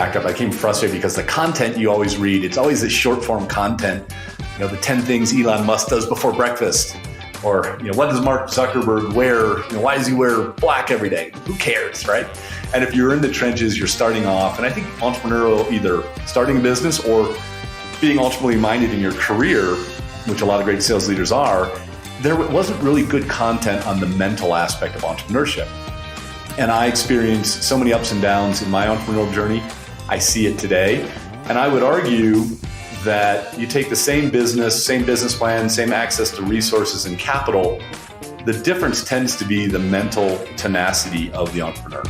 backed up. I became frustrated because the content you always read, it's always this short form content. The 10 things Elon Musk does before breakfast. Or, what does Mark Zuckerberg wear? Why does he wear black every day? Who cares, right? And if you're in the trenches, you're starting off. And I think entrepreneurial, either starting a business or being ultimately minded in your career, which a lot of great sales leaders are, there wasn't really good content on the mental aspect of entrepreneurship. And I experienced so many ups and downs in my entrepreneurial journey. I see it today. And I would argue that you take the same business plan, same access to resources and capital, the difference tends to be the mental tenacity of the entrepreneur.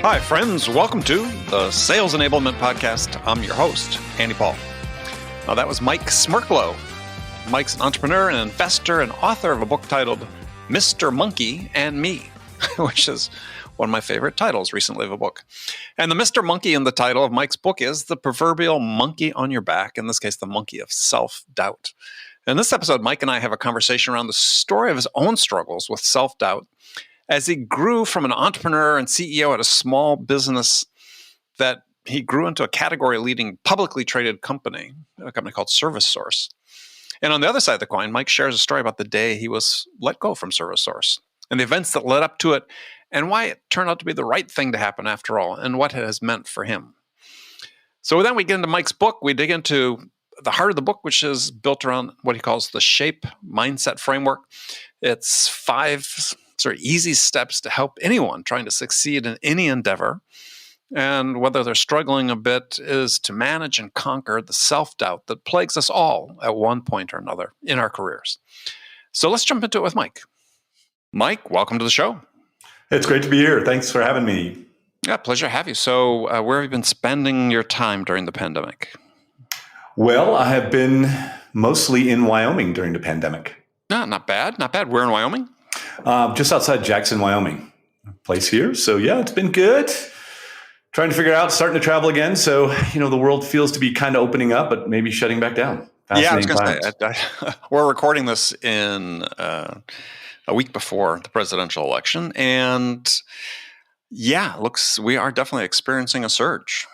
Hi, friends. Welcome to the Sales Enablement Podcast. I'm your host, Andy Paul. Now, that was Mike Smerklo. Mike's an entrepreneur, an investor, and author of a book titled Mr. Monkey and Me, which is one of my favorite titles recently of a book. And the Mr. Monkey in the title of Mike's book is the proverbial monkey on your back, in this case, the monkey of self-doubt. In this episode, Mike and I have a conversation around the story of his own struggles with self-doubt as he grew from an entrepreneur and CEO at a small business that he grew into a category-leading publicly traded company, a company called ServiceSource. And on the other side of the coin, Mike shares a story about the day he was let go from ServiceSource and the events that led up to it, and why it turned out to be the right thing to happen after all, and what it has meant for him. So then we get into Mike's book. We dig into the heart of the book, which is built around what he calls the SHAPE mindset framework. It's 5 sort of easy steps to help anyone trying to succeed in any endeavor. And whether they're struggling a bit, is to manage and conquer the self-doubt that plagues us all at one point or another in our careers. So let's jump into it with Mike. Mike, welcome to the show. It's great to be here. Thanks for having me. Yeah, pleasure to have you. So where have you been spending your time during the pandemic? Well, I have been mostly in Wyoming during the pandemic. No, not bad. Not bad. Where in Wyoming? Just outside Jackson, Wyoming. Place here. So yeah, it's been good. Trying to figure out, starting to travel again. So, the world feels to be kind of opening up, but maybe shutting back down. Yeah, I was going to say, we're recording this in a week before the presidential election. And yeah, we are definitely experiencing a surge.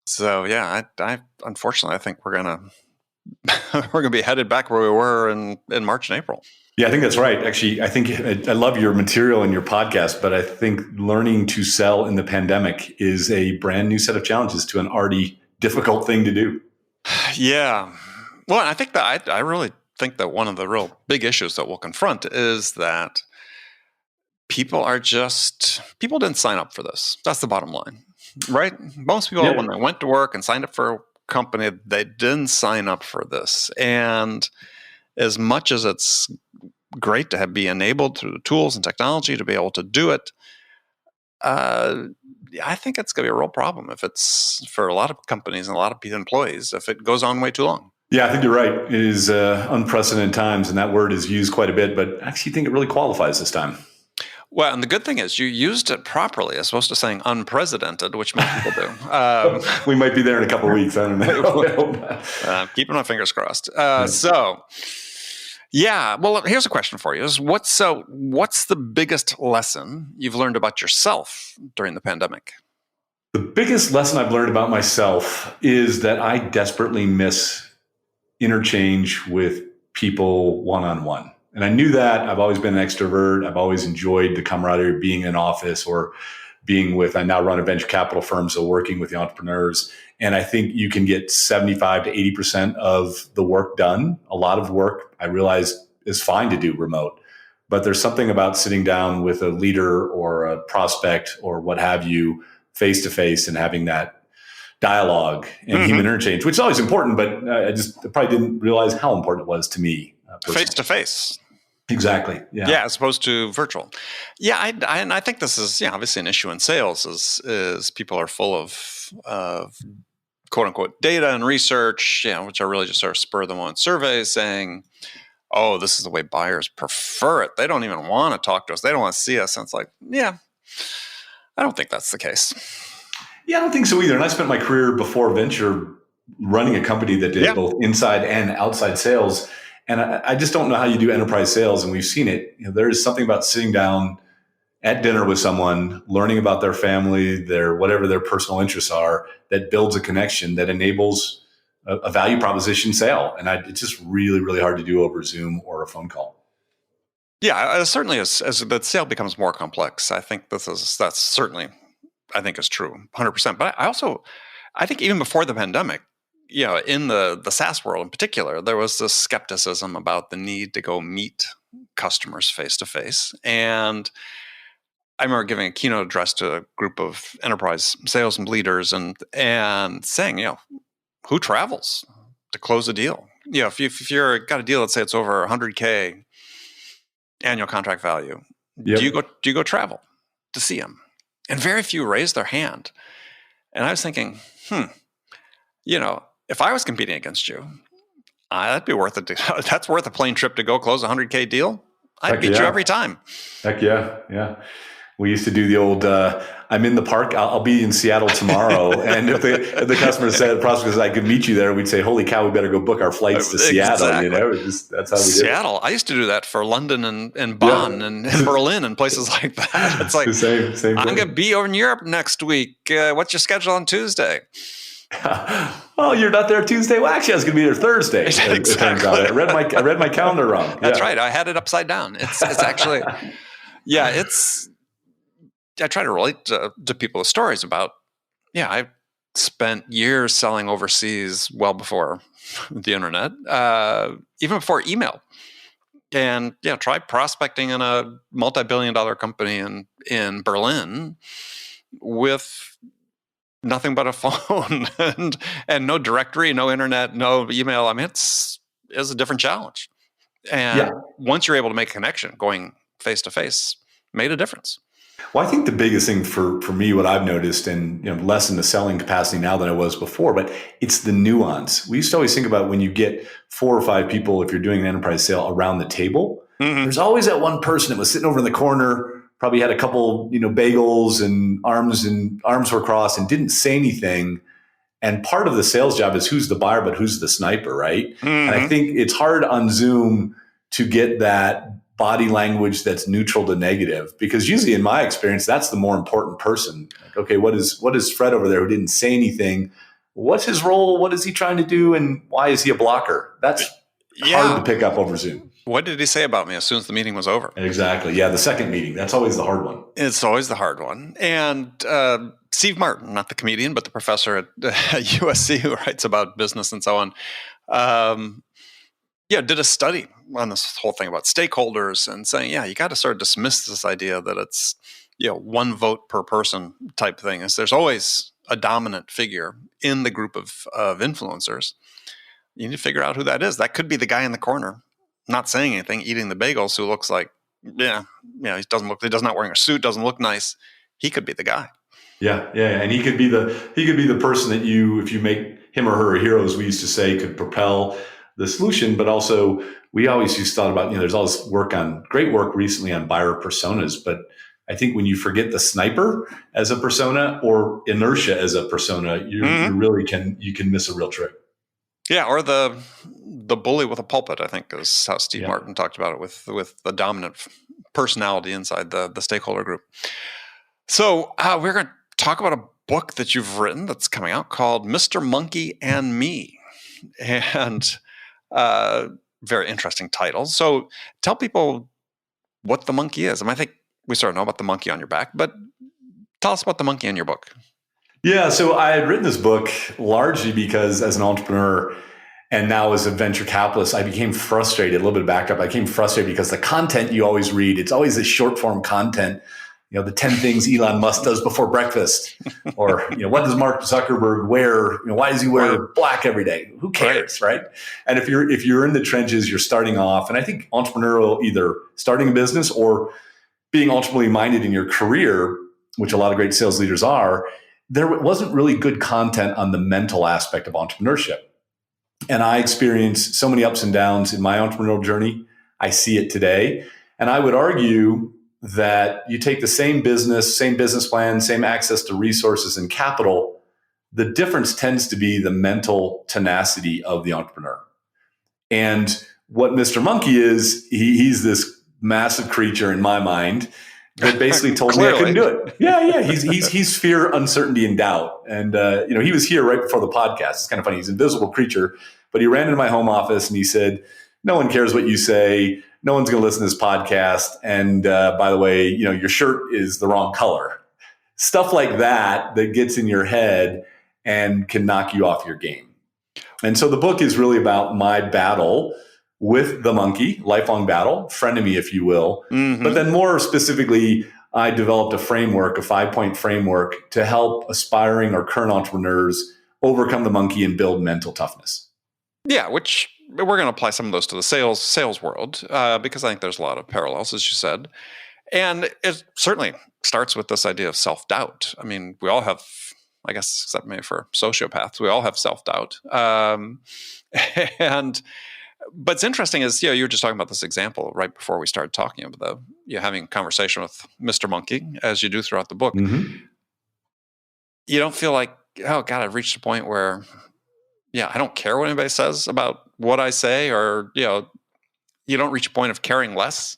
So yeah, I unfortunately, I think we're going to be headed back where we were in March and April. Yeah, I think that's right. Actually, I think I love your material and your podcast, but I think learning to sell in the pandemic is a brand new set of challenges to an already difficult thing to do. Yeah. Well, I think that I really think that one of the real big issues that we'll confront is that people didn't sign up for this. That's the bottom line, right? Most people, when they went to work and signed up for a company, they didn't sign up for this. And as much as it's great to be enabled through the tools and technology to be able to do it, I think it's going to be a real problem if it's for a lot of companies and a lot of employees if it goes on way too long. Yeah, I think you're right. It is unprecedented times, and that word is used quite a bit, but I actually think it really qualifies this time. Well, and the good thing is you used it properly as opposed to saying unprecedented, which most people do. We might be there in a couple of weeks. I don't know. Keeping my fingers crossed. So, yeah. Well, here's a question for you: what's the biggest lesson you've learned about yourself during the pandemic? The biggest lesson I've learned about myself is that I desperately miss interchange with people one-on-one. And I knew that. I've always been an extrovert. I've always enjoyed the camaraderie of being in an office or I now run a venture capital firm, so working with the entrepreneurs. And I think you can get 75 to 80% of the work done. A lot of work, I realize, is fine to do remote. But there's something about sitting down with a leader or a prospect or what have you, face-to-face, and having that dialogue and human interchange, which is always important, but I probably didn't realize how important it was to me. Face-to-face. Exactly. Yeah. Yeah, as opposed to virtual. Yeah, I think this is obviously an issue in sales is people are full of quote unquote data and research, which are really just sort of spur of the moment surveys saying, oh, this is the way buyers prefer it. They don't even want to talk to us. They don't want to see us. And it's like, yeah, I don't think that's the case. Yeah, I don't think so either. And I spent my career before venture running a company that did both inside and outside sales. And I just don't know how you do enterprise sales. And we've seen it. There is something about sitting down at dinner with someone, learning about their family, their whatever their personal interests are, that builds a connection that enables a value proposition sale. And it's just really, really hard to do over Zoom or a phone call. Yeah, certainly as the sale becomes more complex, I think that's certainly, I think is true, 100%. But I think even before the pandemic, in the SaaS world in particular, there was this skepticism about the need to go meet customers face to face. And I remember giving a keynote address to a group of enterprise sales and leaders and saying, who travels to close a deal? If you're got a deal, let's say it's over 100K annual contract value, Yep. do you go travel to see them? And very few raised their hand. And I was thinking, if I was competing against you, that'd be worth it. That's worth a plane trip to go close a 100K deal. I'd beat you every time. Heck yeah. Yeah. We used to do the old, I'm in the park. I'll be in Seattle tomorrow. And if the customer said, prospect said, I could meet you there, we'd say, holy cow, we better go book our flights to Seattle. That's how we did it. Seattle. I used to do that for London and Bonn and Berlin and places like that. It's like, same I'm going to be over in Europe next week. What's your schedule on Tuesday? Oh, you're not there Tuesday? Well, actually, I was going to be there Thursday. Exactly. I read my calendar wrong. That's right. I had it upside down. It's actually, I try to relate to people with stories about, I spent years selling overseas well before the internet, even before email. And try prospecting in a multi-billion-dollar company in Berlin with nothing but a phone and no directory, no internet, no email. I mean, it's a different challenge. And once you're able to make a connection, going face to face made a difference. Well, I think the biggest thing for me, what I've noticed, and less in the selling capacity now than I was before, but it's the nuance. We used to always think about when you get 4 or 5 people, if you're doing an enterprise sale around the table, there's always that one person that was sitting over in the corner, probably had a couple, bagels and arms were crossed and didn't say anything. And part of the sales job is who's the buyer, but who's the sniper, right? And I think it's hard on Zoom to get that body language that's neutral to negative, because usually in my experience, that's the more important person. Like, okay, what is Fred over there who didn't say anything? What's his role? What is he trying to do? And why is he a blocker? That's hard to pick up over Zoom. What did he say about me as soon as the meeting was over? Exactly. Yeah. The second meeting, that's always the hard one. It's always the hard one. And Steve Martin, not the comedian, but the professor at USC who writes about business and so on, did a study on this whole thing about stakeholders and saying, you got to sort of dismiss this idea that it's, one vote per person type thing. Is there's always a dominant figure in the group of influencers. You need to figure out who that is. That could be the guy in the corner, not saying anything, eating the bagels, who looks like, he does not wearing a suit, doesn't look nice. He could be the guy. Yeah. And he could be the person that if you make him or her a hero, as we used to say, could propel the solution. But also, we always used to thought about, there's all this great work recently on buyer personas. But I think when you forget the sniper as a persona or inertia as a persona, you really can miss a real trick. Yeah, or the bully with a pulpit, I think, is how Steve Martin talked about it, with the dominant personality inside the stakeholder group. So we're going to talk about a book that you've written that's coming out called Mr. Monkey and Me. And very interesting title. So tell people what the monkey is. I think we sort of know about the monkey on your back, but tell us about the monkey in your book. Yeah, so I had written this book largely because as an entrepreneur and now as a venture capitalist, I became frustrated. A little bit of backup. I became frustrated because the content you always read, it's always this short form content. The 10 things Elon Musk does before breakfast, or what does Mark Zuckerberg wear? Why does he wear black every day? Who cares, right? And if you're in the trenches, you're starting off, and I think entrepreneurial, either starting a business or being ultimately minded in your career, which a lot of great sales leaders are, there wasn't really good content on the mental aspect of entrepreneurship. And I experienced so many ups and downs in my entrepreneurial journey. I see it today, and I would argue that you take the same business plan, same access to resources and capital, the difference tends to be the mental tenacity of the entrepreneur. And What Mr. Monkey is, he's this massive creature in my mind that basically told me I couldn't do it. Yeah. He's fear, uncertainty, and doubt. And, he was here right before the podcast. It's kind of funny. He's an invisible creature, but he ran into my home office and he said, no one cares what you say. No one's going to listen to this podcast. And by the way, your shirt is the wrong color. Stuff like that gets in your head and can knock you off your game. And so the book is really about my battle with the monkey, lifelong battle, frenemy, if you will. Mm-hmm. But then more specifically, I developed a framework, a 5-point framework to help aspiring or current entrepreneurs overcome the monkey and build mental toughness. Yeah, which we're going to apply some of those to the sales world because I think there's a lot of parallels, as you said. And it certainly starts with this idea of self-doubt. I mean, we all have, I guess, except maybe for sociopaths, we all have self-doubt. But it's interesting is, you were just talking about this example right before we started talking about having a conversation with Mr. Monkey, as you do throughout the book. Mm-hmm. You don't feel like, oh God, I've reached a point where, I don't care what anybody says about what I say, or, you don't reach a point of caring less.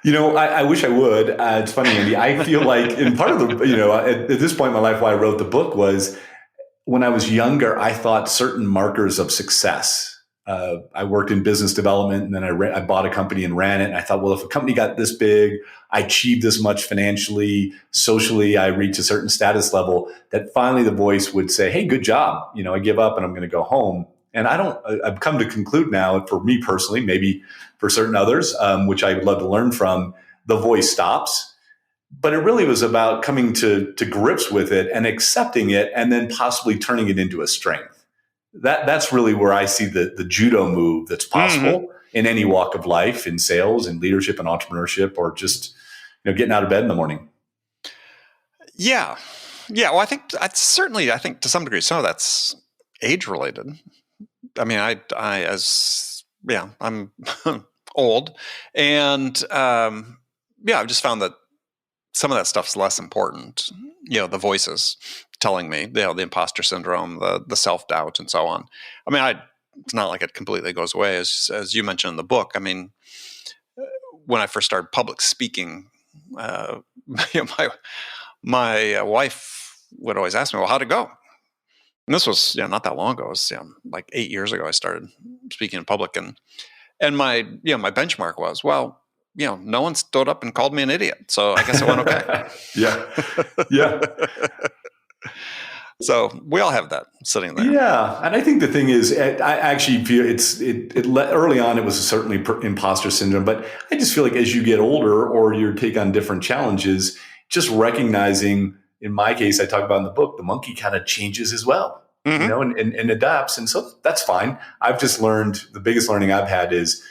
I wish I would. It's funny, Andy. I feel like, in part of the, at this point in my life, why I wrote the book was when I was younger, I thought certain markers of success. I worked in business development, and then I bought a company and ran it. And I thought, well, if a company got this big, I achieved this much financially, socially, I reached a certain status level, that finally the voice would say, hey, good job. I give up and I'm going to go home. And I've come to conclude now, for me personally, maybe for certain others, which I would love to learn from, the voice stops. But it really was about coming to grips with it and accepting it, and then possibly turning it into a strength. That's really where I see the judo move that's possible in any walk of life, in sales and leadership and entrepreneurship, or just getting out of bed in the morning. Yeah. Well, I think to some degree, some of that's age related. I mean, I'm old, and I've just found that some of that stuff's less important. The voices telling me, the imposter syndrome, the self-doubt, and so on. I mean, it's not like it completely goes away, as you mentioned in the book. I mean, when I first started public speaking, my wife would always ask me, well, how'd it go? And this was not that long ago. It was like 8 years ago I started speaking in public. And my benchmark was, well, no one stood up and called me an idiot. So I guess it went okay. Yeah. So we all have that sitting there. Yeah. And I think the thing is, I actually feel early on, it was certainly imposter syndrome, but I just feel like as you get older or you take on different challenges, just recognizing, in my case, I talk about in the book, the monkey kind of changes as well, and adapts. And so that's fine. I've just learned, the biggest learning I've had is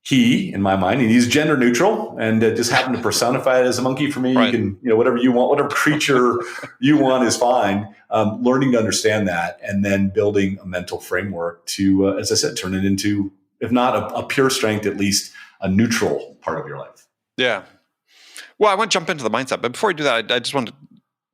he, in my mind, and he's gender neutral, and just happened to personify it as a monkey for me. Right. You can, whatever you want, whatever creature you want is fine. Learning to understand that, and then building a mental framework to, as I said, turn it into, if not a pure strength, at least a neutral part of your life. Yeah. Well, I want to jump into the mindset, but before we do that, I just want to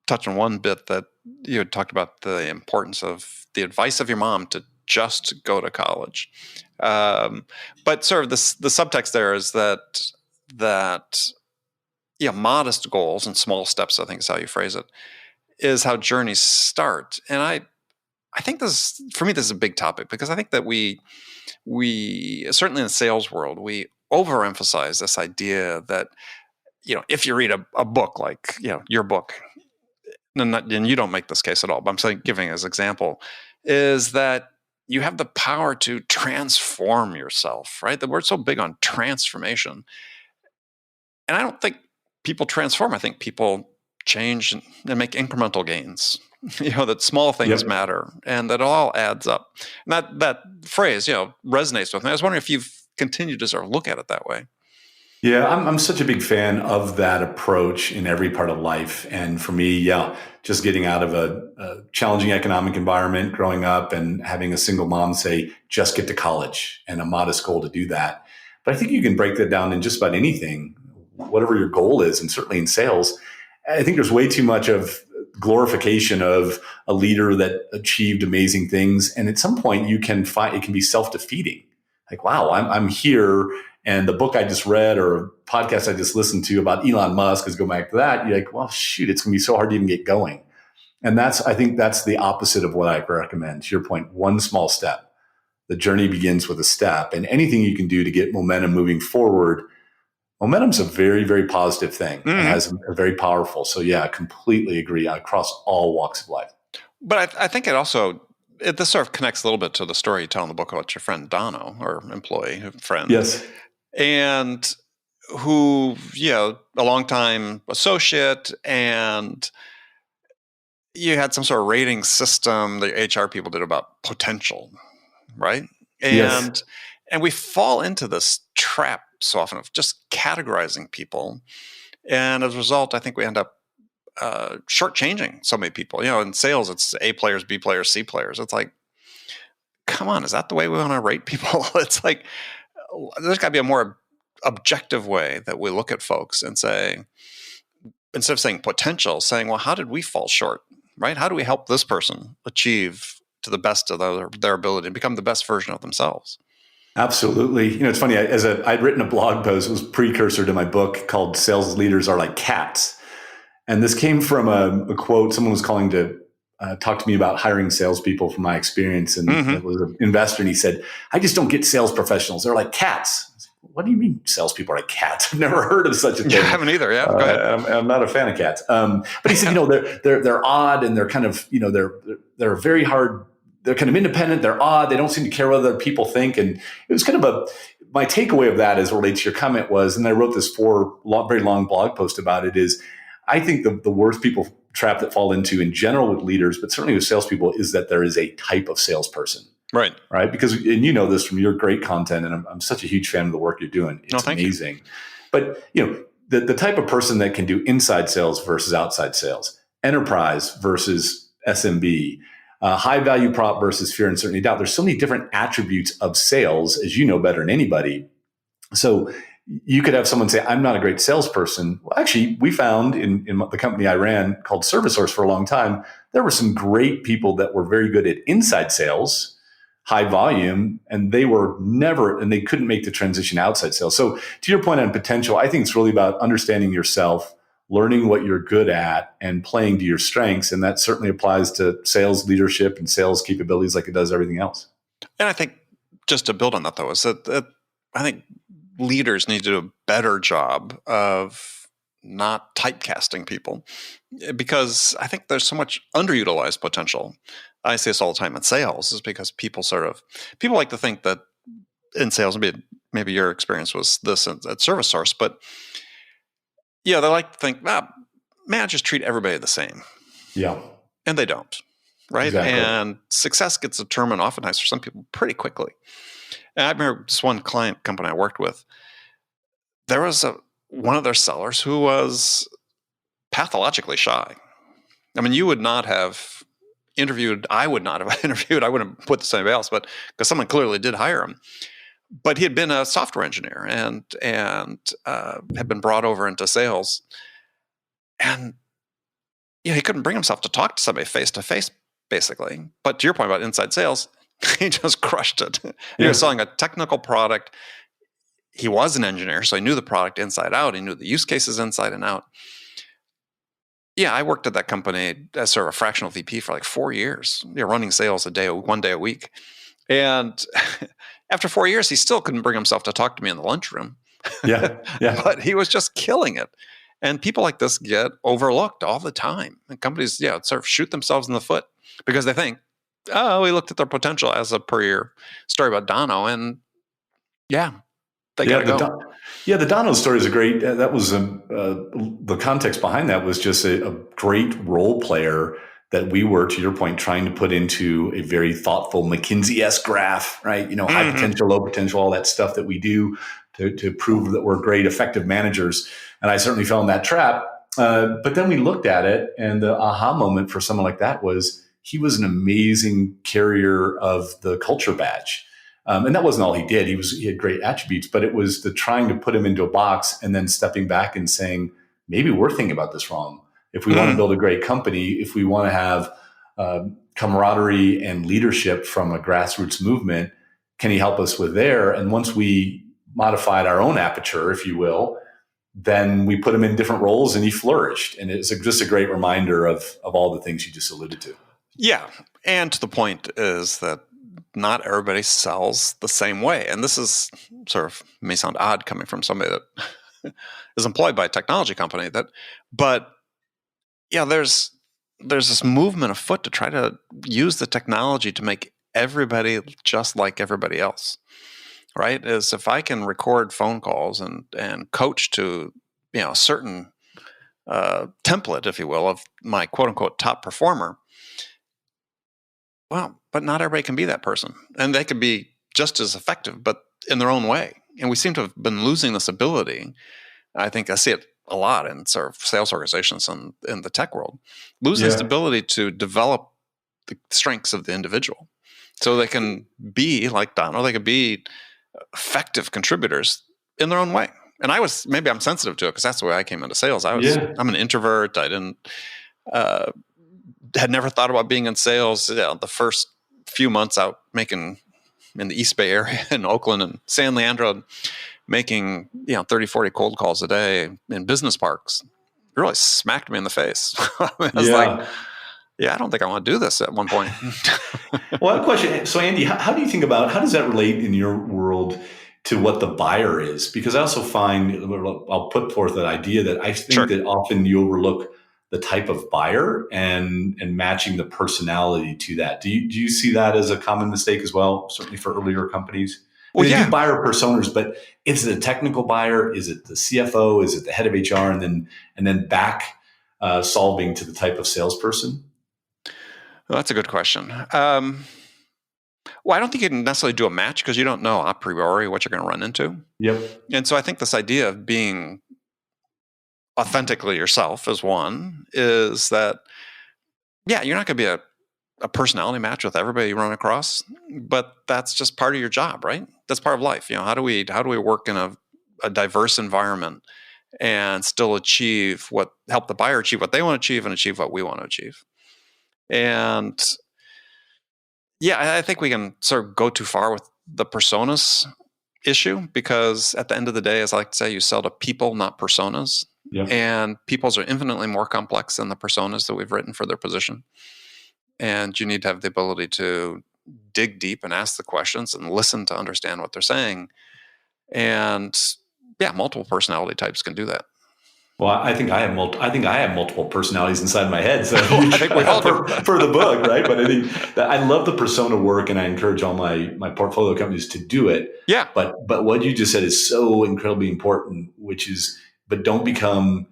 touch on one bit that you had talked about, the importance of the advice of your mom to just go to college. But sort of the subtext there is that modest goals and small steps, I think is how you phrase it, is how journeys start. And I think this is a big topic, because I think that we certainly in the sales world, we overemphasize this idea that, if you read a book like, your book, and you don't make this case at all, but I'm saying, giving as example, is that you have the power to transform yourself, right? That we're so big on transformation. And I don't think people transform. I think people change and make incremental gains, that small things matter, and that all adds up. And that phrase, resonates with me. I was wondering if you've continued to sort of look at it that way. Yeah, I'm such a big fan of that approach in every part of life. And for me, just getting out of a challenging economic environment, growing up and having a single mom say, just get to college, and a modest goal to do that. But I think you can break that down in just about anything, whatever your goal is, and certainly in sales. I think there's way too much of glorification of a leader that achieved amazing things. And at some point you can find it can be self-defeating. like, wow, I'm here. And the book I just read or a podcast I just listened to about Elon Musk is go back to that. You're like, well, shoot, it's going to be so hard to even get going. And I think that's the opposite of what I recommend. To your point, one small step. The journey begins with a step, and anything you can do to get momentum moving forward. Momentum's a very, very positive thing and has a very powerful. So yeah, I completely agree across all walks of life. But I think this sort of connects a little bit to the story you tell in the book about your friend Dono, or employee friend. Yes. And who, a longtime associate, and you had some sort of rating system the HR people did about potential, right? And we fall into this trap so often of just categorizing people. And as a result, I think we end up shortchanging so many people. In sales, it's A players, B players, C players. It's like, come on, is that the way we want to rate people? It's like, there's got to be a more objective way that we look at folks and say, instead of saying potential, saying, well, how did we fall short, right? How do we help this person achieve to the best of their ability and become the best version of themselves? Absolutely. It's funny, I'd written a blog post, it was a precursor to my book called Sales Leaders Are Like Cats. And this came from a quote. Someone was calling to talk to me about hiring salespeople from my experience. And it was an investor. And he said, I just don't get sales professionals. They're like cats. I said, what do you mean salespeople are like cats? I've never heard of such a thing. Yeah, I haven't either. Yeah, go ahead. I'm not a fan of cats. But he said, they're odd and they're kind of, they're very hard. They're kind of independent. They're odd. They don't seem to care what other people think. And it was kind of my takeaway of that as related to your comment was, and I wrote this very long blog post about it, is I think the worst people trap that fall into in general with leaders, but certainly with salespeople, is that there is a type of salesperson. Right. Because, and you know this from your great content, and I'm such a huge fan of the work you're doing. It's amazing. But, the type of person that can do inside sales versus outside sales, enterprise versus SMB, high value prop versus fear, uncertainty, doubt. There's so many different attributes of sales, as you know better than anybody. So you could have someone say, I'm not a great salesperson. Well, actually, we found in the company I ran called ServiceSource for a long time, there were some great people that were very good at inside sales, high volume, and they couldn't make the transition outside sales. So to your point on potential, I think it's really about understanding yourself, learning what you're good at, and playing to your strengths. And that certainly applies to sales leadership and sales capabilities like it does everything else. And I think just to build on that, though, is that I think leaders need to do a better job of not typecasting people, because I think there's so much underutilized potential. I say this all the time in sales, is because people like to think that in sales, maybe your experience was this at ServiceSource, but they like to think, managers treat everybody the same. Yeah. And they don't, right? Exactly. And success gets determined oftentimes for some people pretty quickly. And I remember this one company I worked with, there was one of their sellers who was pathologically shy. I mean, you would not have interviewed, I would not have interviewed, I wouldn't have put this to anybody else, but because someone clearly did hire him. But he had been a software engineer and had been brought over into sales. And he couldn't bring himself to talk to somebody face to face, basically. But to your point about inside sales, he just crushed it. He was selling a technical product. He was an engineer, so he knew the product inside out. He knew the use cases inside and out. Yeah, I worked at that company as sort of a fractional VP for like 4 years, running sales one day a week. And after 4 years, he still couldn't bring himself to talk to me in the lunchroom. Yeah. But he was just killing it. And people like this get overlooked all the time. And companies, sort of shoot themselves in the foot because they think, we looked at their potential as per your story about Dono, and they got to go. The Dono story is a great. That was the context behind that was just a great role player that we were, to your point, trying to put into a very thoughtful McKinsey-esque graph, right? High potential, low potential, all that stuff that we do to prove that we're great, effective managers. And I certainly fell in that trap. But then we looked at it, and the aha moment for someone like that was he was an amazing carrier of the culture badge. And that wasn't all he did. He had great attributes, but it was the trying to put him into a box and then stepping back and saying, maybe we're thinking about this wrong. If we want to build a great company, if we want to have camaraderie and leadership from a grassroots movement, can he help us with there? And once we modified our own aperture, if you will, then we put him in different roles and he flourished. And it's just a great reminder of all the things you just alluded to. Yeah. And the point is that not everybody sells the same way. And this is sort of may sound odd coming from somebody that is employed by a technology company, but yeah, there's this movement afoot to try to use the technology to make everybody just like everybody else. Right? Is if I can record phone calls and coach to, a certain template, if you will, of my quote unquote top performer. Well, but not everybody can be that person, and they could be just as effective, but in their own way. And we seem to have been losing this ability. I think I see it a lot in sort of sales organizations and in the tech world, losing this ability to develop the strengths of the individual, so they can be like Don, or they could be effective contributors in their own way. And maybe I'm sensitive to it because that's the way I came into sales. I'm an introvert. I didn't, had never thought about being in sales. The first few months out making in the East Bay area in Oakland and San Leandro, making, 30, 40 cold calls a day in business parks, it really smacked me in the face. I was like, I don't think I want to do this at one point. Well, I have a question. So, Andy, how do you think about, how does that relate in your world to what the buyer is? Because I also find, I'll put forth that idea that I think that often you overlook the type of buyer and matching the personality to that. Do you see that as a common mistake as well, certainly for earlier companies? Well, they do buyer personas, but is it a technical buyer? Is it the CFO? Is it the head of HR? And then back solving to the type of salesperson? Well, that's a good question. Well, I don't think you can necessarily do a match because you don't know a priori what you're going to run into. Yep. And so I think this idea of being authentically yourself is that, you're not going to be a personality match with everybody you run across, but that's just part of your job, right? That's part of life. How do we work in a diverse environment and still help the buyer achieve what they want to achieve and achieve what we want to achieve? And I think we can sort of go too far with the personas issue because at the end of the day, as I like to say, you sell to people, not personas. Yep. And people's are infinitely more complex than the personas that we've written for their position. And you need to have the ability to dig deep and ask the questions and listen to understand what they're saying. And multiple personality types can do that. Well, I think I have multiple personalities inside my head. So I think we all for the book, right? But I think that I love the persona work, and I encourage all my portfolio companies to do it. Yeah. But what you just said is so incredibly important, which is, but don't become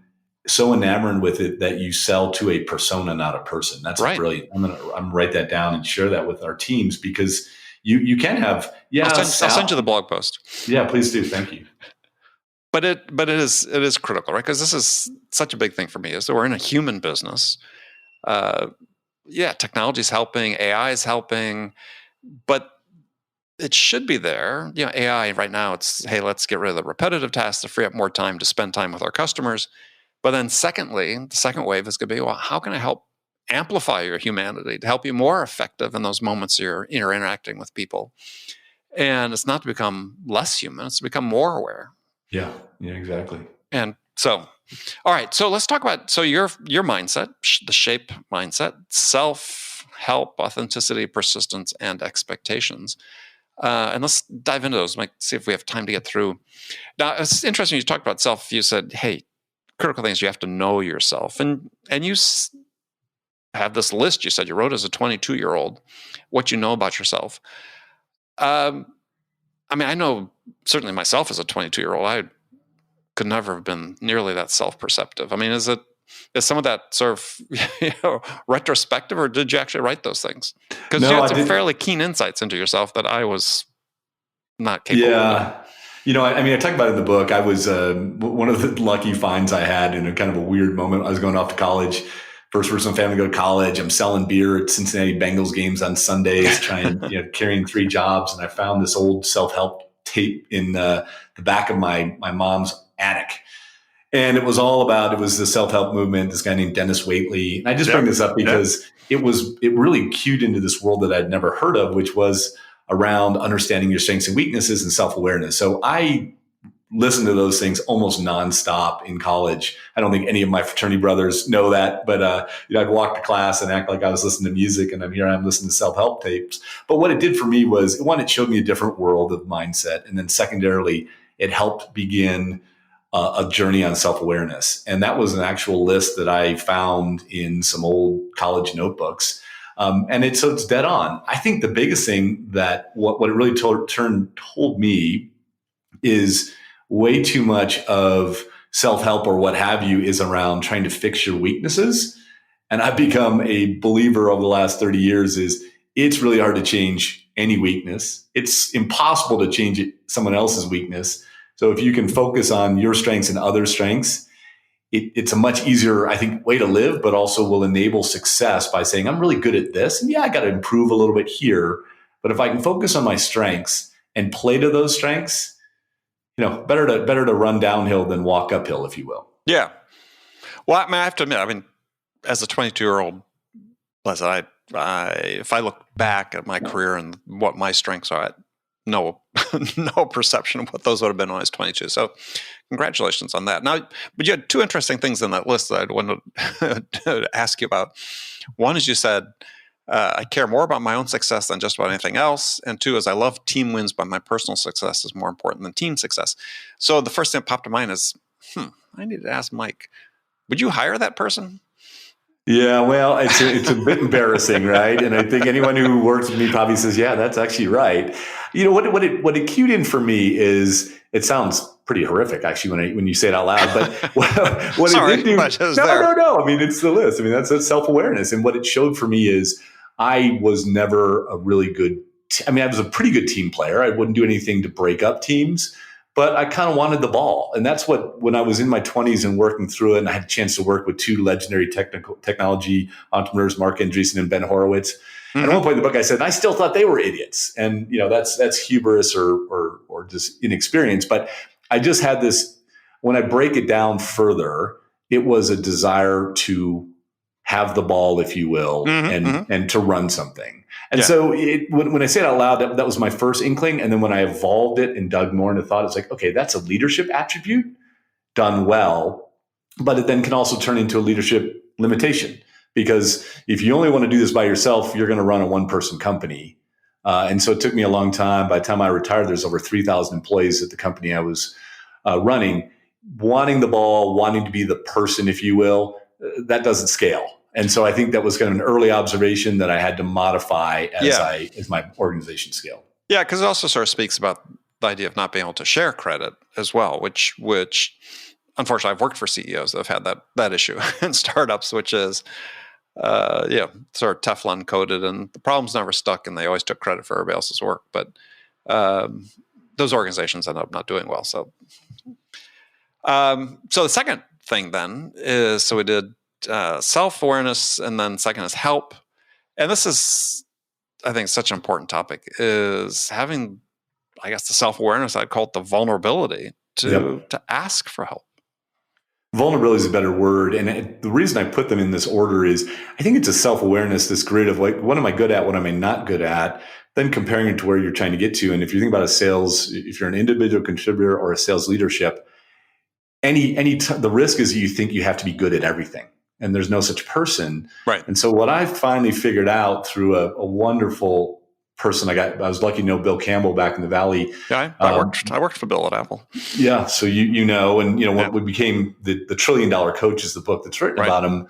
so enamored with it that you sell to a persona, not a person. That's right. Brilliant. I'm gonna write that down and share that with our teams because you can have. Yeah, I'll send you the blog post. Yeah, please do. Thank you. But it is critical, right? Because this is such a big thing for me. Is that we're in a human business. Technology is helping, AI is helping, but it should be there. AI right now, it's, hey, let's get rid of the repetitive tasks to free up more time to spend time with our customers. But then secondly, the second wave is going to be, well, how can I help amplify your humanity to help you more effective in those moments you're interacting with people? And it's not to become less human, it's to become more aware. Yeah, exactly. And so, all right, so let's talk about, your mindset, the SHAPE mindset, self-help, authenticity, persistence, and expectations. And let's dive into those, see if we have time to get through. Now, it's interesting you talked about self. You said, hey, critical things, you have to know yourself. And you have this list you said you wrote as a 22-year-old, what you know about yourself. I know certainly myself as a 22-year-old, I could never have been nearly that self-perceptive. Is some of that sort of retrospective, or did you actually write those things? Because you had some fairly keen insights into yourself that I was not capable of. I talk about it in the book. I was one of the lucky finds I had in a kind of a weird moment. I was going off to college. First person in the family to go to college. I'm selling beer at Cincinnati Bengals games on Sundays, carrying 3 jobs. And I found this old self-help tape in the back of my mom's attic. And it was the self-help movement, this guy named Dennis Waitley. And I just bring this up because it really cued into this world that I'd never heard of, which was around understanding your strengths and weaknesses and self-awareness. So I listened to those things almost nonstop in college. I don't think any of my fraternity brothers know that, but I'd walk to class and act like I was listening to music, and I'm listening to self-help tapes. But what it did for me was, one, it showed me a different world of mindset, and then secondarily, it helped begin a journey on self-awareness. And that was an actual list that I found in some old college notebooks. And it's dead on. I think the biggest thing that what it really told me is way too much of self-help or what have you is around trying to fix your weaknesses. And I've become a believer over the last 30 years is it's really hard to change any weakness. It's impossible to change someone else's weakness. So if you can focus on your strengths and other strengths, it's a much easier, I think, way to live, but also will enable success by saying, I'm really good at this. And yeah, I got to improve a little bit here. But if I can focus on my strengths and play to those strengths, better to run downhill than walk uphill, if you will. Yeah. Well, I have to admit, as a 22-year-old, if I look back at my career and what my strengths are, no perception of what those would have been when I was 22. So congratulations on that. Now, but you had two interesting things in that list that I wanted to ask you about. One is you said, I care more about my own success than just about anything else. And two is I love team wins, but my personal success is more important than team success. So the first thing that popped to mind is, I need to ask Mike, would you hire that person? Yeah, well, it's a bit embarrassing, right? And I think anyone who works with me probably says, yeah, that's actually right. What it cued in for me is, it sounds pretty horrific, actually, when you say it out loud. But what Sorry, it did do, no. It's the list. That's self-awareness. And what it showed for me is I was never a really good. I was a pretty good team player. I wouldn't do anything to break up teams, but I kind of wanted the ball. And that's when I was in my 20s and working through it, and I had a chance to work with two legendary technology entrepreneurs, Mark Andreessen and Ben Horowitz. Mm-hmm. And at one point in the book, I said, I still thought they were idiots. And, that's hubris or just inexperience. But I just had this, when I break it down further, it was a desire to have the ball, if you will, and to run something. And so when I say it out loud, that was my first inkling. And then when I evolved it and dug more into thought, it's like, okay, that's a leadership attribute done well, but it then can also turn into a leadership limitation. Because if you only want to do this by yourself, you're going to run a one-person company. And so it took me a long time. By the time I retired, there's over 3,000 employees at the company I was running. Wanting the ball, wanting to be the person, if you will, that doesn't scale. And so I think that was kind of an early observation that I had to modify as my organization scaled. Yeah, because it also sort of speaks about the idea of not being able to share credit as well, which unfortunately I've worked for CEOs that have had that issue in startups, which is sort of Teflon coated, and the problem's never stuck, and they always took credit for everybody else's work. But those organizations end up not doing well. So the second thing then is, so we did self-awareness, and then second is help. And this is, I think, such an important topic, is having, I guess, the self-awareness, I'd call it the vulnerability to ask for help. Vulnerability is a better word. And the reason I put them in this order is I think it's a self-awareness, this grid of like, what am I good at? What am I not good at? Then comparing it to where you're trying to get to. And if you think about if you're an individual contributor or a sales leadership, the risk is you think you have to be good at everything. And there's no such person. Right. And so what I finally figured out through a wonderful person I was lucky to know Bill Campbell back in the Valley. Yeah, I worked for Bill at Apple. Yeah, so what we became the $1 trillion coach is the book that's written about him.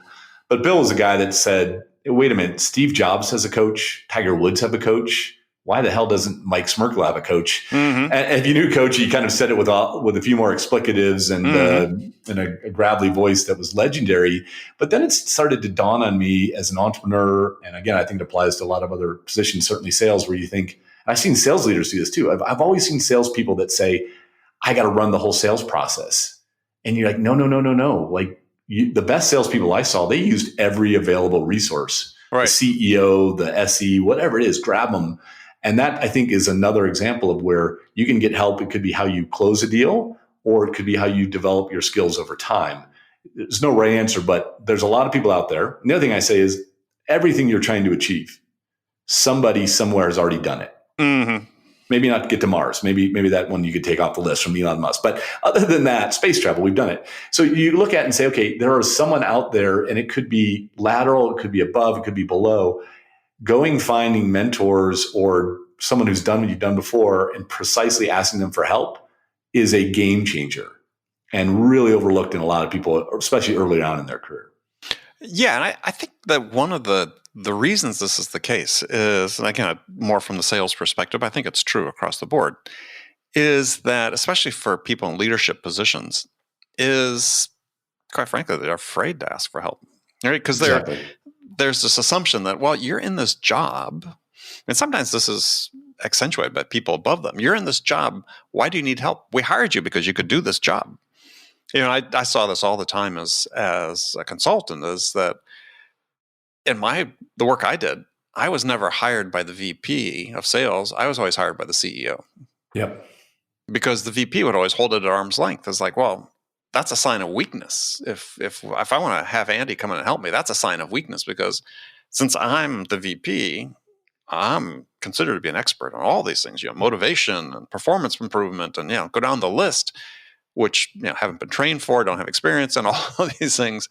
But Bill was a guy that said, wait a minute, Steve Jobs has a coach, Tiger Woods have a coach. Why the hell doesn't Mike Smerklo have a coach? Mm-hmm. And if you knew coach, he kind of said it with a few more explicatives and a gravelly voice that was legendary. But then it started to dawn on me as an entrepreneur. And again, I think it applies to a lot of other positions, certainly sales, where you think, I've seen sales leaders do this too. I've always seen salespeople that say, I got to run the whole sales process. And you're like, no. Like the best salespeople I saw, they used every available resource, right. The CEO, the SE, whatever it is, grab them. And that, I think, is another example of where you can get help. It could be how you close a deal, or it could be how you develop your skills over time. There's no right answer, but there's a lot of people out there. And the other thing I say is everything you're trying to achieve, somebody somewhere has already done it. Mm-hmm. Maybe not get to Mars. Maybe that one you could take off the list from Elon Musk. But other than that, space travel, we've done it. So you look at it and say, okay, there is someone out there, and it could be lateral, it could be above, it could be below. Going, finding mentors or someone who's done what you've done before and precisely asking them for help is a game changer and really overlooked in a lot of people, especially early on in their career. Yeah, and I think that one of the reasons this is the case is, and again, more from the sales perspective, I think it's true across the board, is that especially for people in leadership positions, is quite frankly, they're afraid to ask for help, right? Because there's this assumption that, well, you're in this job, and sometimes this is accentuated by people above them. You're in this job. Why do you need help? We hired you because you could do this job. I saw this all the time as a consultant, is that in the work I did, I was never hired by the VP of sales. I was always hired by the CEO. Yep. Because the VP would always hold it at arm's length. It's like, well, that's a sign of weakness. If I want to have Andy come in and help me, that's a sign of weakness, because since I'm the VP, I'm considered to be an expert on all these things, motivation and performance improvement, and go down the list, which haven't been trained for, don't have experience in all of these things.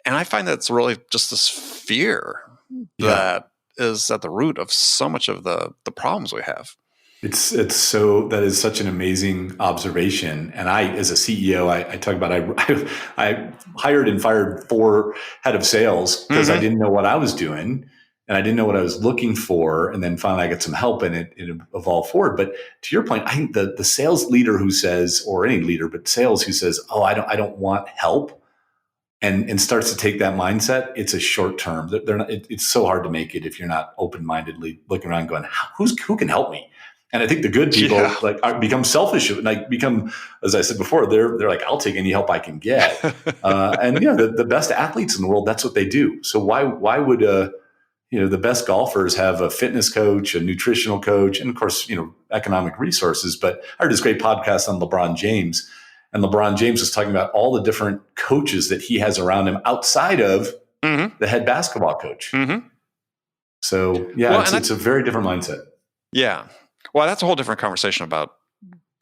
And I find that it's really just this fear that is at the root of so much of the problems we have. That is such an amazing observation. And I, as a CEO, I talk about, I hired and fired 4 head of sales because I didn't know what I was doing and I didn't know what I was looking for. And then finally I got some help and it evolved forward. But to your point, I think the sales leader who says, or any leader, but sales who says, oh, I don't want help, and starts to take that mindset, it's a short term. It's so hard to make it if you're not open-mindedly looking around going, who can help me? And I think the good people become selfish, become, as I said before, they're like, I'll take any help I can get. And the best athletes in the world, that's what they do. So why would the best golfers have a fitness coach, a nutritional coach, and of course, economic resources. But I heard this great podcast on LeBron James, and LeBron James was talking about all the different coaches that he has around him outside of the head basketball coach. Mm-hmm. So it's a very different mindset. Yeah. Well, that's a whole different conversation about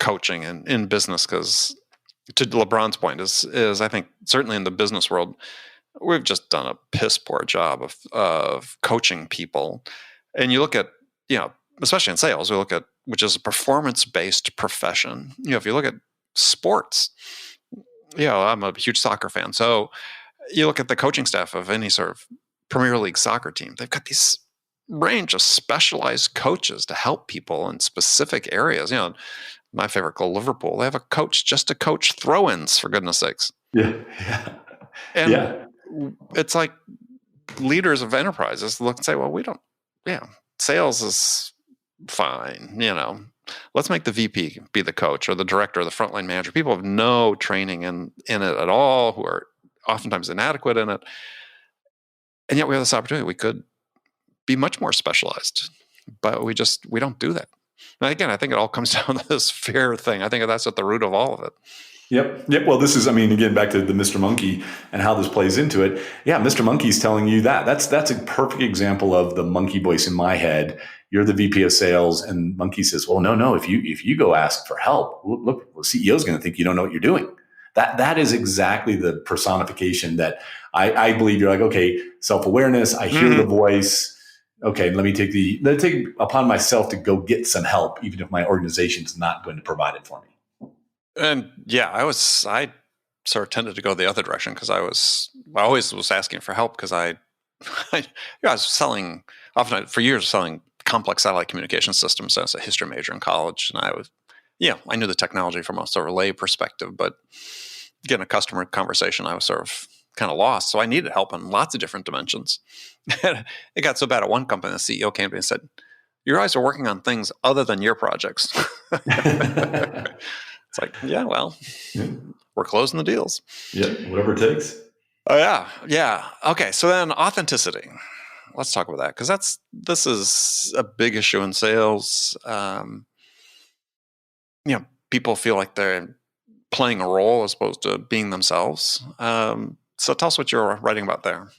coaching and in business, because to LeBron's point is I think certainly in the business world, we've just done a piss poor job of coaching people. And you look at, especially in sales, we look at, which is a performance-based profession. If you look at sports, I'm a huge soccer fan. So you look at the coaching staff of any sort of Premier League soccer team, they've got these range of specialized coaches to help people in specific areas. My favorite club, Liverpool, they have a coach just to coach throw-ins, for goodness sakes. Yeah. And it's like leaders of enterprises look and say, well, sales is fine. Let's make the VP be the coach, or the director, or the frontline manager. People have no training in it at all, who are oftentimes inadequate in it. And yet we have this opportunity. We could be much more specialized, but we don't do that. And again, I think it all comes down to this fear thing. I think that's at the root of all of it. Yep. Well, this is, again, back to the Mr. Monkey and how this plays into it. Yeah, Mr. Monkey's telling you that. That's a perfect example of the monkey voice in my head. You're the VP of sales, and Monkey says, well, no, if you go ask for help, look, the CEO's going to think you don't know what you're doing. That is exactly the personification that I believe. You're like, okay, self-awareness, I hear the voice. Okay, let me take upon myself to go get some help, even if my organization's not going to provide it for me. And I sort of tended to go the other direction, because I always was asking for help, because I was selling, often for years, selling complex satellite communication systems. I was a history major in college, and I knew the technology from a sort of lay perspective, but getting a customer conversation, I was sort of kind of lost. So I needed help in lots of different dimensions. It got so bad at one company, the CEO came to me and said, "You guys are working on things other than your projects." It's like, we're closing the deals. Yeah, whatever it takes. Oh, yeah. Okay, so then authenticity. Let's talk about that, because this is a big issue in sales. People feel like they're playing a role as opposed to being themselves. So tell us what you're writing about there.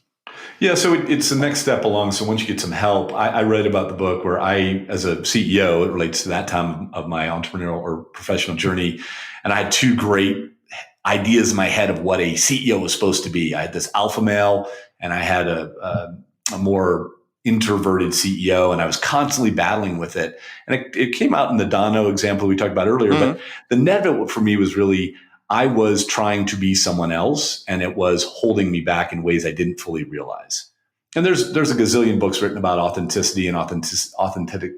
Yeah, so it's the next step along. So once you get some help, I read about the book where I, as a CEO, it relates to that time of my entrepreneurial or professional journey, and I had two great ideas in my head of what a CEO was supposed to be. I had this alpha male, and I had a more introverted CEO, and I was constantly battling with it. And it came out in the Dono example we talked about earlier, but the net of it for me was really, I was trying to be someone else, and it was holding me back in ways I didn't fully realize. And there's a gazillion books written about authenticity and authentic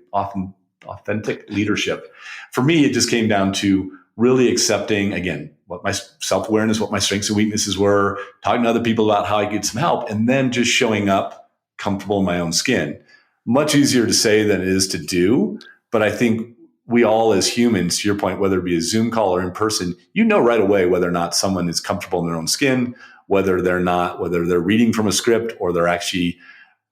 leadership. For me, it just came down to really accepting, again, what my self-awareness, what my strengths and weaknesses were, talking to other people about how I get some help, and then just showing up comfortable in my own skin. Much easier to say than it is to do. But I think we all as humans, to your point, whether it be a Zoom call or in person, you know right away whether or not someone is comfortable in their own skin, whether they're reading from a script or they're actually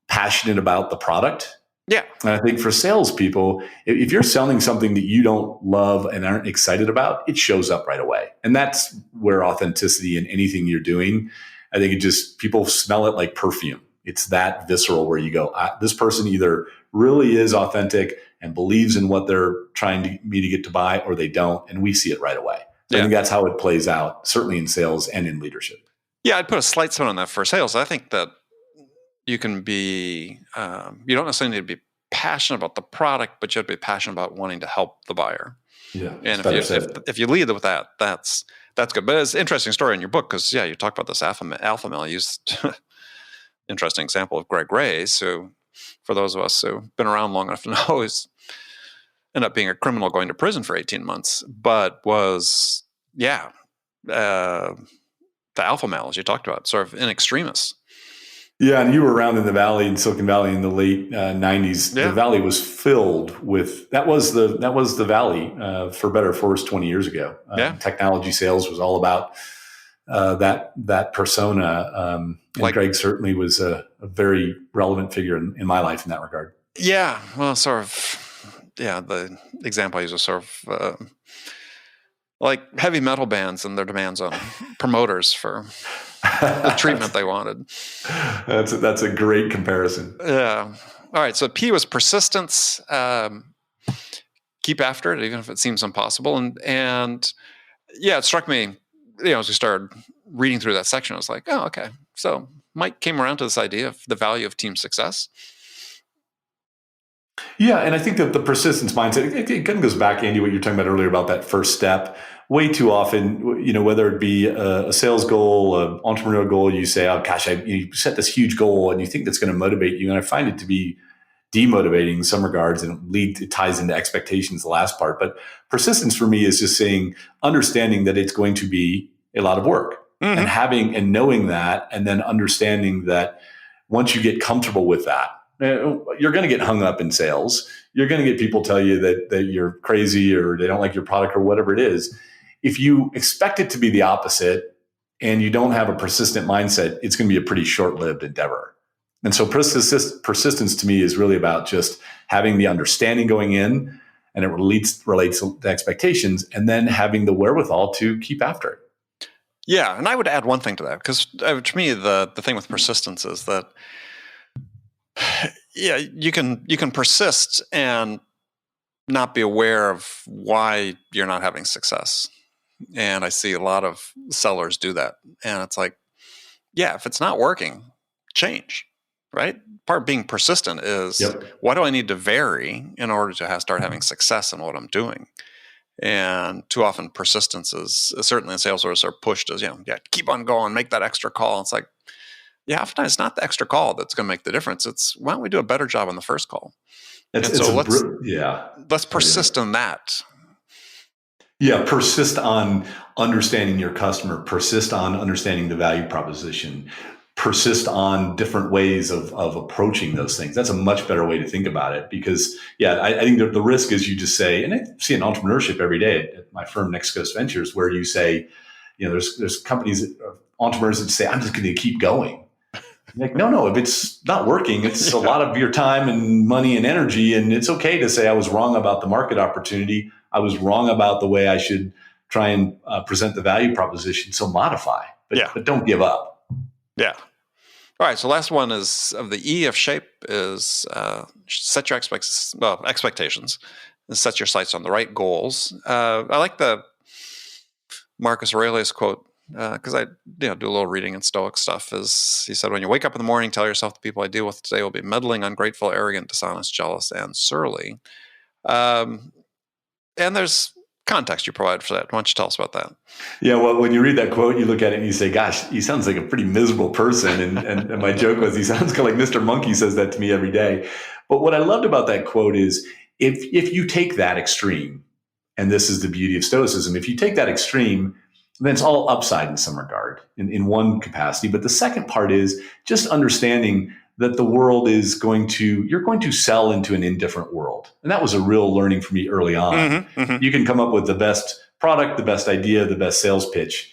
passionate about the product. Yeah. And I think for salespeople, if you're selling something that you don't love and aren't excited about, it shows up right away. And that's where authenticity in anything you're doing, I think people smell it like perfume. It's that visceral where you go, this person either really is authentic and believes in what they're trying me to get to buy, or they don't. And we see it right away. So I think that's how it plays out, certainly in sales and in leadership. Yeah, I'd put a slight spin on that for sales. I think that you can be, you don't necessarily need to be passionate about the product, but you have to be passionate about wanting to help the buyer. Yeah, and if you lead with that, that's good. But it's an interesting story in your book because, you talk about this alpha male. You used interesting example of Greg Ray's, who, for those of us who've been around long enough to know, is ended up being a criminal going to prison for 18 months, but was, the alpha male, as you talked about, sort of in extremis. Yeah, and you were around in the Valley, in Silicon Valley, in the late '90s. Yeah. The Valley was filled with that was the Valley for better or for worse 20 years ago. Technology sales was all about that persona. And Greg certainly was a very relevant figure in my life in that regard. Yeah, well, sort of. Yeah, the example I use is sort of like heavy metal bands and their demands on promoters for the treatment they wanted. That's a great comparison. Yeah. All right. So P was persistence. Keep after it, even if it seems impossible. And it struck me, as we started reading through that section, I was like, oh, okay. So Mike came around to this idea of the value of team success. Yeah, and I think that the persistence mindset, it kind of goes back, Andy, what you were talking about earlier about that first step. Way too often, whether it be a sales goal, an entrepreneurial goal, you say, oh gosh, you set this huge goal and you think that's going to motivate you. And I find it to be demotivating in some regards, and it ties into expectations, the last part. But persistence for me is just understanding that it's going to be a lot of work, and knowing that, and then understanding that once you get comfortable with that, you're going to get hung up in sales. You're going to get people tell you that you're crazy or they don't like your product or whatever it is. If you expect it to be the opposite and you don't have a persistent mindset, it's going to be a pretty short-lived endeavor. And so persistence to me is really about just having the understanding going in, and it relates to the expectations, and then having the wherewithal to keep after it. Yeah, and I would add one thing to that, because to me, the thing with persistence is that you can persist and not be aware of why you're not having success. And I see a lot of sellers do that. And it's like, if it's not working, change, right? Part of being persistent is, why do I need to vary in order to start having success in what I'm doing? And too often persistence is certainly in sales orders are pushed as, keep on going, make that extra call. It's like, oftentimes it's not the extra call that's going to make the difference. It's, why don't we do a better job on the first call? Let's persist in that. Yeah, persist on understanding your customer, persist on understanding the value proposition, persist on different ways of approaching those things. That's a much better way to think about it, because I think the risk is you just say, and I see in entrepreneurship every day at my firm, Next Coast Ventures, where you say, there's companies, entrepreneurs that say, I'm just going to keep going. Like, no, if it's not working, it's a lot of your time and money and energy. And it's okay to say, I was wrong about the market opportunity. I was wrong about the way I should try and present the value proposition. So modify, but don't give up. Yeah. All right. So last one is of the E of shape is set your expectations and set your sights on the right goals. I like the Marcus Aurelius quote because I do a little reading in Stoic stuff. Is he said, when you wake up in the morning, tell yourself the people I deal with today will be meddling, ungrateful, arrogant, dishonest, jealous, and surly. And there's context you provide for that. Why don't you tell us about that? Yeah, well, when you read that quote, you look at it and you say, gosh, he sounds like a pretty miserable person. And my joke was, he sounds kind of like Mr. Monkey says that to me every day. But what I loved about that quote is if you take that extreme, and this is the beauty of Stoicism, if you take that extreme, then it's all upside in some regard in one capacity. But the second part is just understanding that the world is you're going to sell into an indifferent world. And that was a real learning for me early on. Mm-hmm, mm-hmm. You can come up with the best product, the best idea, the best sales pitch.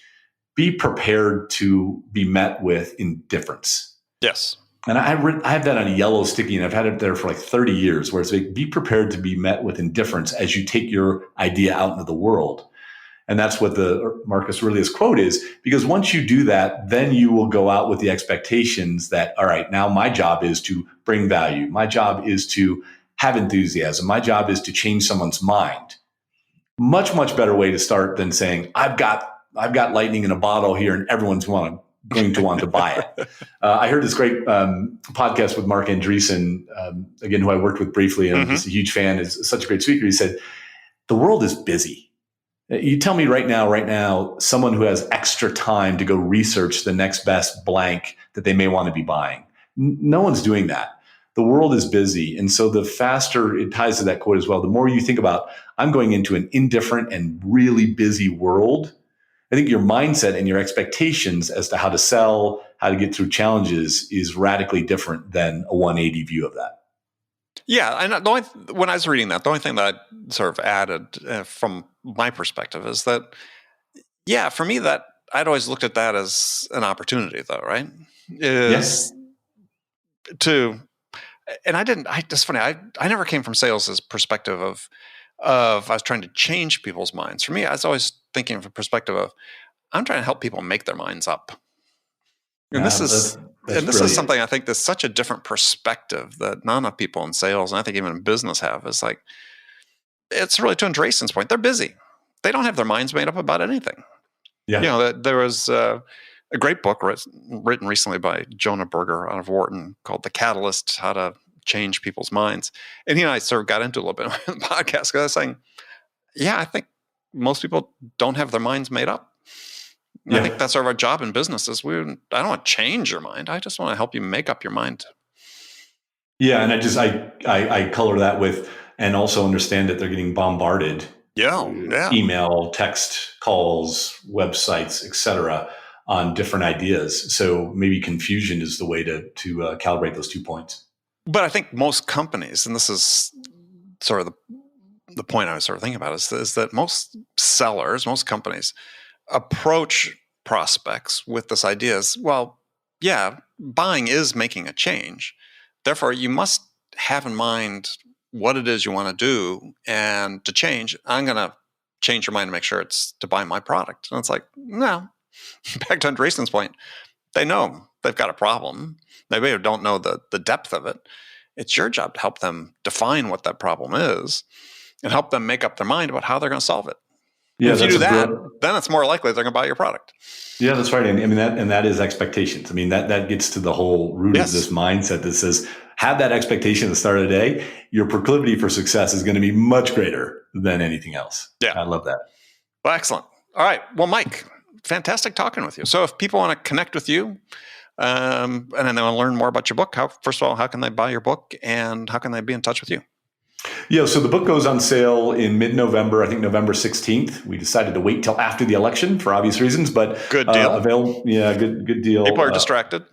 Be prepared to be met with indifference. Yes. And I have that on a yellow sticky, and I've had it there for like 30 years, where it's like, be prepared to be met with indifference as you take your idea out into the world. And that's what the Marcus Aurelius quote is, because once you do that, then you will go out with the expectations that, all right, now my job is to bring value. My job is to have enthusiasm. My job is to change someone's mind. Much, much better way to start than saying, I've got lightning in a bottle here and everyone's going to want to buy it. I heard this great podcast with Mark Andreessen, again, who I worked with briefly, and I'm just a huge fan, is such a great speaker. He said, the world is busy. You tell me right now, someone who has extra time to go research the next best blank that they may want to be buying. No one's doing that. The world is busy. And so the faster, it ties to that quote as well, the more you think about, I'm going into an indifferent and really busy world, I think your mindset and your expectations as to how to sell, how to get through challenges is radically different than a 180 view of that. Yeah, and when I was reading that, the only thing that I sort of added from my perspective is that, yeah, for me, that I'd always looked at that as an opportunity, though, right? Yes. It's funny. I never came from sales' perspective of I was trying to change people's minds. For me, I was always thinking from a perspective of I'm trying to help people make their minds up. And this is something I think that's such a different perspective that not enough people in sales, and I think even in business have, is like, it's really to Andreessen's point. They're busy. They don't have their minds made up about anything. Yeah. There was a great book written recently by Jonah Berger out of Wharton called The Catalyst, How to Change People's Minds. And he and I sort of got into a little bit in the podcast because I was saying, yeah, I think most people don't have their minds made up. Yeah. I think that's sort of our job in business is I don't want to change your mind. I just want to help you make up your mind. Yeah. And I color that with, and also understand that they're getting bombarded. Yeah. Email, text, calls, websites, etc., on different ideas. So maybe confusion is the way to calibrate those 2 points. But I think most companies, and this is sort of the point I was sort of thinking about, is that most sellers, most companies approach prospects with this idea is, well, yeah, buying is making a change. Therefore, you must have in mind what it is you want to do, and to change, I'm going to change your mind to make sure it's to buy my product. And it's like, no, back to Andreessen's point, they know they've got a problem. They maybe don't know the depth of it. It's your job to help them define what that problem is and help them make up their mind about how they're going to solve it. Yeah, if you do that, then it's more likely they're going to buy your product. Yeah, that's right. And I mean, that is expectations. I mean, that gets to the whole root of this mindset that says, have that expectation at the start of the day. Your proclivity for success is going to be much greater than anything else. Yeah. I love that. Well, excellent. All right. Well, Mike, fantastic talking with you. So if people want to connect with you and then they want to learn more about your book, first of all, how can they buy your book and how can they be in touch with you? Yeah, so the book goes on sale in mid-November, I think November 16th. We decided to wait till after the election for obvious reasons, but good deal. Available. Yeah, good deal. People are distracted.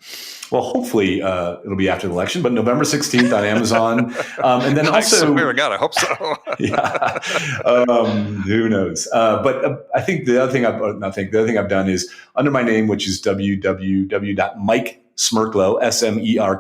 Well, hopefully it'll be after the election, but November 16th on Amazon. And then also, God, I hope so. Yeah, who knows? But I think the other thing I've done is under my name, which is www.mikesmerklo,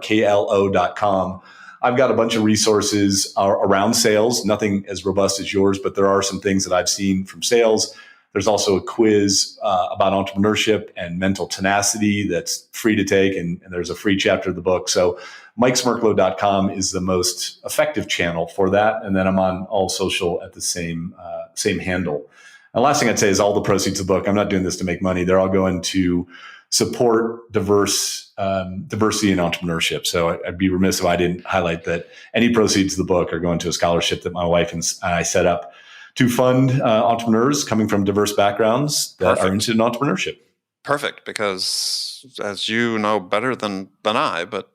SMERKLO.com. I've got a bunch of resources around sales, nothing as robust as yours, but there are some things that I've seen from sales There's also a quiz about entrepreneurship and mental tenacity that's free to take, and there's a free chapter of the book. So MikeSmerklo.com is the most effective channel for that. And then I'm on all social at the same handle. And the last thing I'd say is all the proceeds of the book, I'm not doing this to make money. They're all going to support diversity in entrepreneurship. So I'd be remiss if I didn't highlight that any proceeds of the book are going to a scholarship that my wife and I set up to fund entrepreneurs coming from diverse backgrounds that are interested in entrepreneurship. Perfect, because as you know better than I, but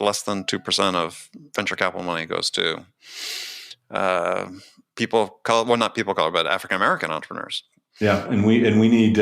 less than 2% of venture capital money goes to not people of color, but African American entrepreneurs. Yeah, and we need.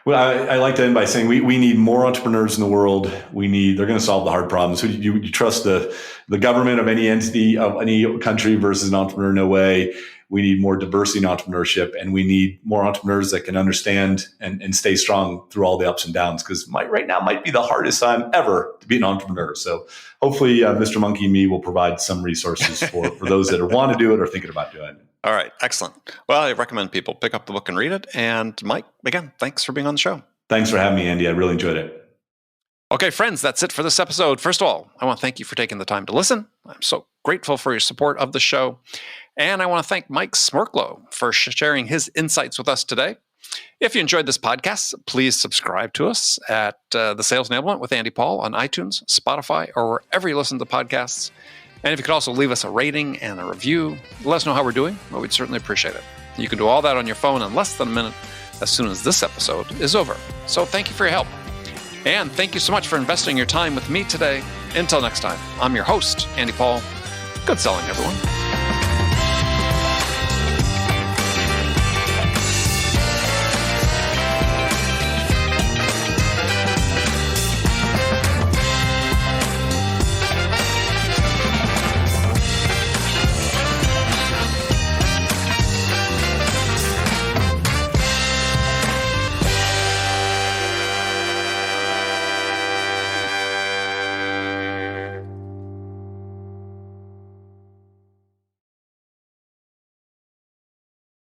I like to end by saying we need more entrepreneurs in the world. They're going to solve the hard problems. So you trust the government of any entity of any country versus an entrepreneur? No way. We need more diversity in entrepreneurship, and we need more entrepreneurs that can understand and stay strong through all the ups and downs, because right now might be the hardest time ever to be an entrepreneur. So hopefully Mr. Monkey and me will provide some resources for those that want to do it or thinking about doing it. All right. Excellent. Well, I recommend people pick up the book and read it. And Mike, again, thanks for being on the show. Thanks for having me, Andy. I really enjoyed it. Okay, friends, that's it for this episode. First of all, I want to thank you for taking the time to listen. I'm so grateful for your support of the show. And I want to thank Mike Smerklo for sharing his insights with us today. If you enjoyed this podcast, please subscribe to us at The Sales Enablement with Andy Paul on iTunes, Spotify, or wherever you listen to podcasts. And if you could also leave us a rating and a review, let us know how we're doing. Well, we'd certainly appreciate it. You can do all that on your phone in less than a minute as soon as this episode is over. So thank you for your help. And thank you so much for investing your time with me today. Until next time, I'm your host, Andy Paul. Good selling, everyone.